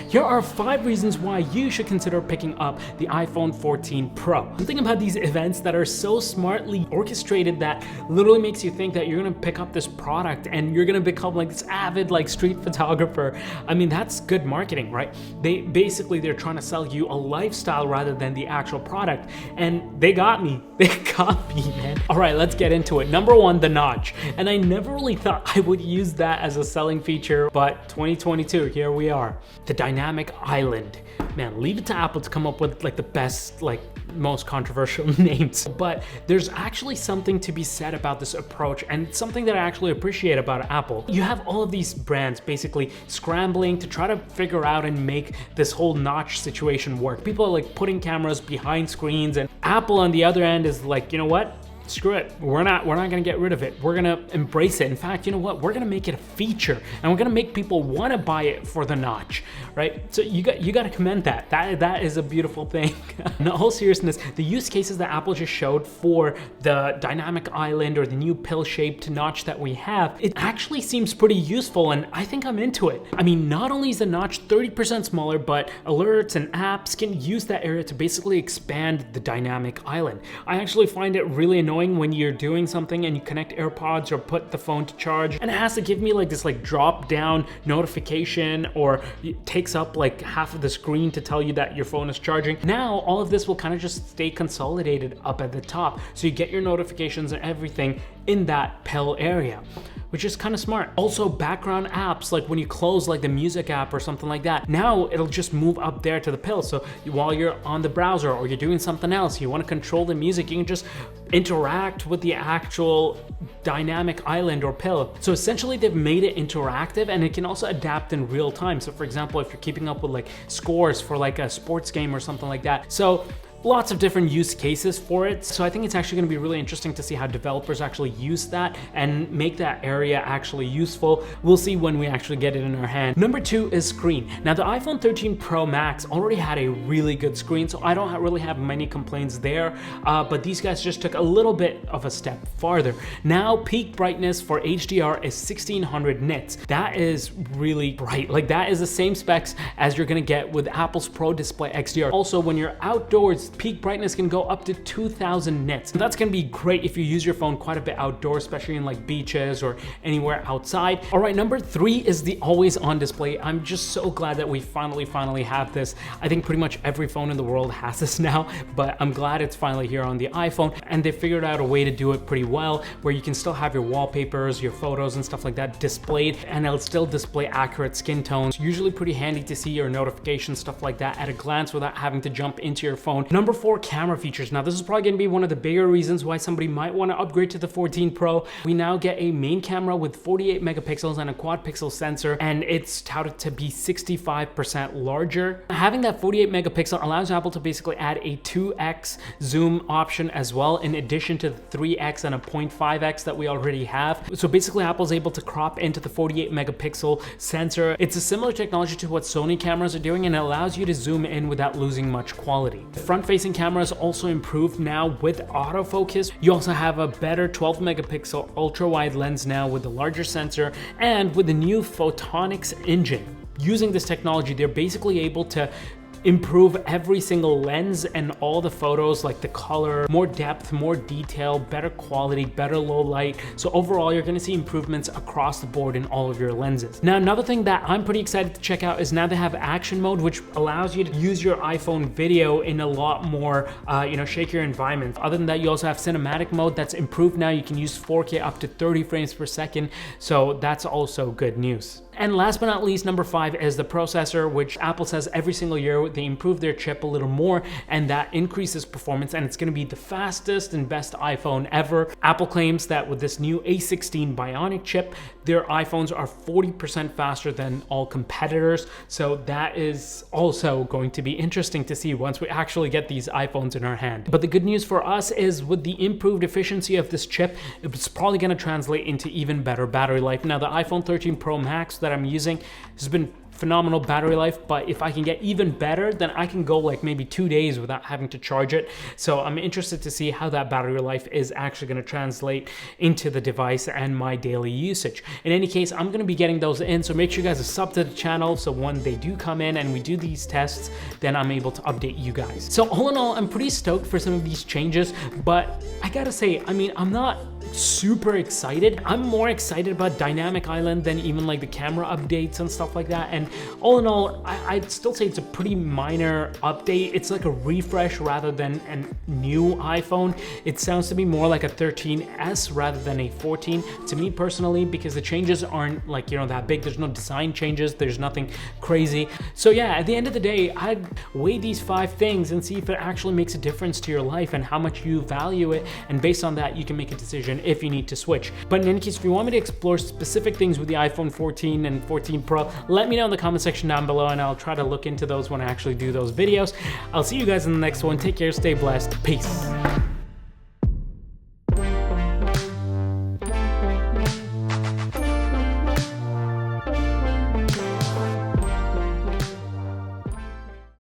Here are 5 reasons why you should consider picking up the iPhone 14 Pro. Something about these events that are so smartly orchestrated that literally makes you think that you're gonna pick up this product and you're gonna become like this avid like street photographer. I mean, that's good marketing, right? They're trying to sell you a lifestyle rather than the actual product, and they got me. They got me, man. All right, let's get into it. Number 1, the notch. And I never really thought I would use that as a selling feature, but 2022, here we are. The dynamic island. Man, leave it to Apple to come up with like the best, like most controversial names. But there's actually something to be said about this approach, and it's something that I actually appreciate about Apple. You have all of these brands basically scrambling to try to figure out and make this whole notch situation work. People are like putting cameras behind screens, and Apple on the other end is like, you know what? Screw it. We're not gonna get rid of it. We're gonna embrace it. In fact, you know what? We're gonna make it a feature, and we're gonna make people want to buy it for the notch, right? So you got to commend that. That is a beautiful thing. In all seriousness, the use cases that Apple just showed for the dynamic island or the new pill-shaped notch that we have, it actually seems pretty useful, and I think I'm into it. I mean, not only is the notch 30% smaller, but alerts and apps can use that area to basically expand the dynamic island. I actually find it really annoying when you're doing something and you connect AirPods or put the phone to charge, and it has to give me like this like drop down notification, or it takes up like half of the screen to tell you that your phone is charging. Now all of this will kind of just stay consolidated up at the top, so you get your notifications and everything in that pill area, which is kind of smart. Also, background apps, like when you close like the music app or something like that, now it'll just move up there to the pill. So while you're on the browser or you're doing something else, you want to control the music, you can just interact with the actual dynamic island or pill. So essentially they've made it interactive, and it can also adapt in real time. So for example, if you're keeping up with like scores for like a sports game or something like that. So lots of different use cases for it. So I think it's actually going to be really interesting to see how developers actually use that and make that area actually useful. We'll see when we actually get it in our hand. Number 2 is screen. Now the iPhone 13 Pro Max already had a really good screen, so I don't really have many complaints there, but these guys just took a little bit of a step farther. Now peak brightness for HDR is 1600 nits. That is really bright. Like that is the same specs as you're going to get with Apple's Pro Display XDR. Also, when you're outdoors, peak brightness can go up to 2000 nits. And that's gonna be great if you use your phone quite a bit outdoors, especially in like beaches or anywhere outside. All right, number 3 is the always on display. I'm just so glad that we finally have this. I think pretty much every phone in the world has this now, but I'm glad it's finally here on the iPhone, and they figured out a way to do it pretty well, where you can still have your wallpapers, your photos and stuff like that displayed, and it'll still display accurate skin tones. Usually pretty handy to see your notifications, stuff like that at a glance without having to jump into your phone. Number 4, camera features. Now this is probably gonna be one of the bigger reasons why somebody might want to upgrade to the 14 Pro. We now get a main camera with 48 megapixels and a quad pixel sensor, and it's touted to be 65% larger. Having that 48 megapixel allows Apple to basically add a 2x zoom option as well, in addition to the 3x and a 0.5x that we already have. So basically Apple's able to crop into the 48 megapixel sensor. It's a similar technology to what Sony cameras are doing, and it allows you to zoom in without losing much quality. The front-facing cameras also improved now with autofocus. You also have a better 12 megapixel ultra wide lens now with the larger sensor, and with the new photonics engine. Using this technology, they're basically able to improve every single lens and all the photos, like the color, more depth, more detail, better quality, better low light. So overall, you're gonna see improvements across the board in all of your lenses. Now, another thing that I'm pretty excited to check out is now they have action mode, which allows you to use your iPhone video in a lot more, shakier environments. Other than that, you also have cinematic mode that's improved now. You can use 4K up to 30 frames per second. So that's also good news. And last but not least, number 5 is the processor, which Apple says every single year they improve their chip a little more, and that increases performance, and it's going to be the fastest and best iPhone ever. Apple claims that with this new A16 Bionic chip, their iPhones are 40% faster than all competitors. So that is also going to be interesting to see once we actually get these iPhones in our hand. But the good news for us is with the improved efficiency of this chip, it's probably going to translate into even better battery life. Now, the iPhone 13 Pro Max that I'm using has been phenomenal battery life, but if I can get even better, then I can go like maybe 2 days without having to charge it. So I'm interested to see how that battery life is actually going to translate into the device and my daily usage. In any case, I'm going to be getting those in, so make sure you guys are sub to the channel, so when they do come in and we do these tests, then I'm able to update you guys. So all in all, I'm pretty stoked for some of these changes, but I gotta say, I mean, I'm not super excited. I'm more excited about Dynamic Island than even like the camera updates and stuff like that. And all in all, I'd still say it's a pretty minor update. It's like a refresh rather than a new iPhone. It sounds to me more like a 13S rather than a 14 to me personally, because the changes aren't like, you know, that big. There's no design changes. There's nothing crazy. So yeah, at the end of the day, I'd weigh these 5 things and see if it actually makes a difference to your life and how much you value it. And based on that, you can make a decision if you need to switch. But in any case, if you want me to explore specific things with the iPhone 14 and 14 Pro, let me know in the comment section down below and I'll try to look into those when I actually do those videos. I'll see you guys in the next one. Take care, stay blessed, peace.